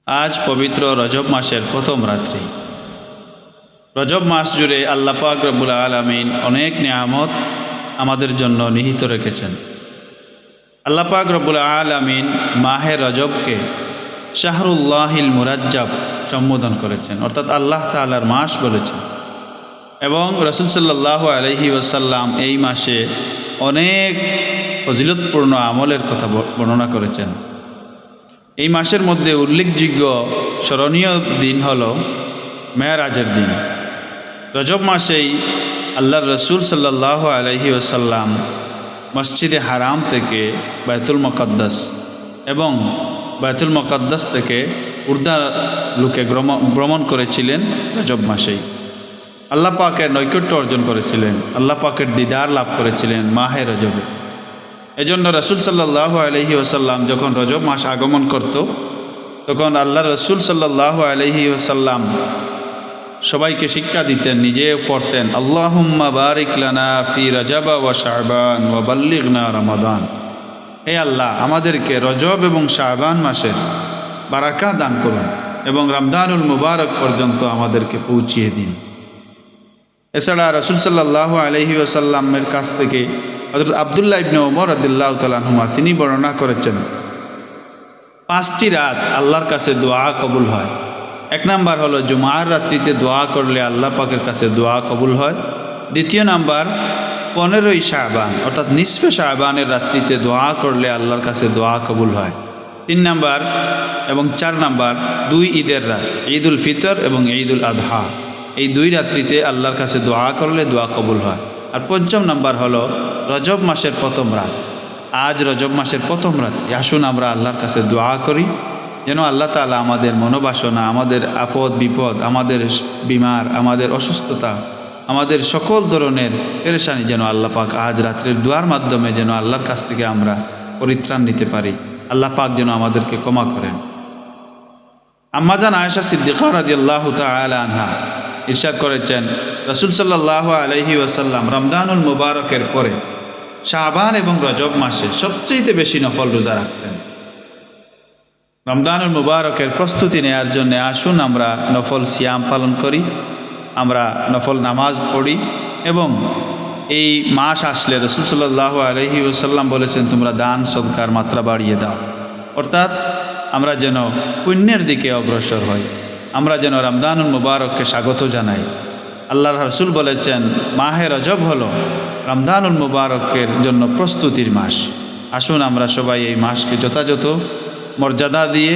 আজ পবিত্র রজব মাসের প্রথম রাত্রি। রজব মাস জুড়ে আল্লাহ পাক রব্বুল আলামিন অনেক নিয়ামত আমাদের জন্য নিহিত রেখেছেন। আল্লাহ পাক রব্বুল আলামিন মাহে রজবকে শাহরুল্লাহিল মুরাজ্জাব সম্বোধন করেছেন, অর্থাৎ আল্লাহ তাআলার মাস বলেছেন। এবং রাসূল সাল্লাল্লাহু আলাইহি ওয়াসাল্লাম এই মাসে অনেক ফজিলতপূর্ণ আমলের কথা বর্ণনা করেছেন। এই মাসের মধ্যে উল্লেখযোগ্য স্মরণীয় দিন হল মেরাজের দিন। রজব মাসেই আল্লাহর রসুল সাল্লাল্লাহু আলাইহি ওয়াসাল্লাম মসজিদে হারাম থেকে বাইতুল মুকাদ্দাস এবং বাইতুল মুকাদ্দাস থেকে উর্দা লোকে ভ্রমণ করেছিলেন। রজব মাসেই আল্লাহ পাকের নৈকট্য অর্জন করেছিলেন, আল্লাহ পাকের দিদার লাভ করেছিলেন মাহে রজবে। এজন্য রসুল সাল্লাল্লাহু আলাইহি ওয়াসাল্লাম যখন রজব মাস আগমন করত, তখন আল্লাহ রসুল সাল্লাল্লাহু আলাইহি ওয়াসাল্লাম সবাইকে শিক্ষা দিতেন, নিজেও পড়তেন, আল্লাহুম্মা বারিক লানা ফি রজব ওয়া শাবান ওয়া বাল্লিগনা রমাদান। হে আল্লাহ, আমাদেরকে রজব এবং শাবান মাসের বারাকা দান করুন এবং রমজানুল মুবারক পর্যন্ত আমাদেরকে পৌঁছিয়ে দিন। এছাড়া রসুল সাল্লাল্লাহু আলাইহি ওয়াসাল্লামের কাছ থেকে হযরত আব্দুল্লাহ ইবনে ওমর রাদিয়াল্লাহু তাআলা আনহুমা তিনি বর্ণনা করেছেন, 5টি রাত আল্লাহর কাছে দোয়া কবুল হয়। 1 নাম্বার হলো জুমার রাত্রিতে দোয়া করলে আল্লাহ পাকের কাছে দোয়া কবুল হয়। 2 নাম্বার 15ই শাবান অর্থাৎ নিসফে শাবানের রাত্রিতে দোয়া করলে আল্লাহর কাছে দোয়া কবুল হয়। 3 নাম্বার এবং 4 নাম্বার 2 ঈদের রাত, ঈদুল ফিতর এবং ঈদুল আদহা, এই 2 রাত্রিতে আল্লাহর কাছে দোয়া করলে দোয়া কবুল হয়। আর 5ম নাম্বার হলো রজব মাসের প্রথম রাত। আজ রজব মাসের প্রথম রাত, আসুন আমরা আল্লাহর কাছে দোয়া করি যেন আল্লাহ তাআলা আমাদের মনোবাসনা, আমাদের আপদ বিপদ, আমাদের বিমার, আমাদের অসুস্থতা, আমাদের সকল ধরনের পেরেশানি যেন আল্লাহ পাক আজ রাত্রের দোয়ার মাধ্যমে যেন আল্লাহর কাছ থেকে আমরা পরিত্রাণ নিতে পারি। আল্লাহ পাক যেন আমাদেরকে ক্ষমা করেন। আম্মা জান আয়েশা সিদ্দিকা রাদিয়াল্লাহু তাআলা আনহা ইরশাদ করেছেন, রাসূল সাল্লাল্লাহু আলাইহি ওয়াসাল্লাম রমজানুল মুবারকের পরে শাবান এবং রজব মাসে সবচেয়ে বেশি নফল রোজা রাখতেন। রমজানুল মুবারকের প্রস্তুতি নেওয়ার জন্য আসুন আমরা নফল সিয়াম পালন করি, আমরা নফল নামাজ পড়ি এবং এই মাস আসলে রাসূল সাল্লাল্লাহু আলাইহি ওয়াসাল্লাম বলেছেন, তোমরা দান সদকার মাত্রা বাড়িয়ে দাও, অর্থাৎ আমরা যেন পুণ্যের দিকে অগ্রসর হই, আমরা যেন রমজানুল মুবারককে স্বাগত জানাই। আল্লাহর রাসূল বলেছেন, মাহে রজব হলো রমজানুল মুবারকের জন্য প্রস্তুতির মাস। আসুন আমরা সবাই এই মাসকে যথাযথ মর্যাদা দিয়ে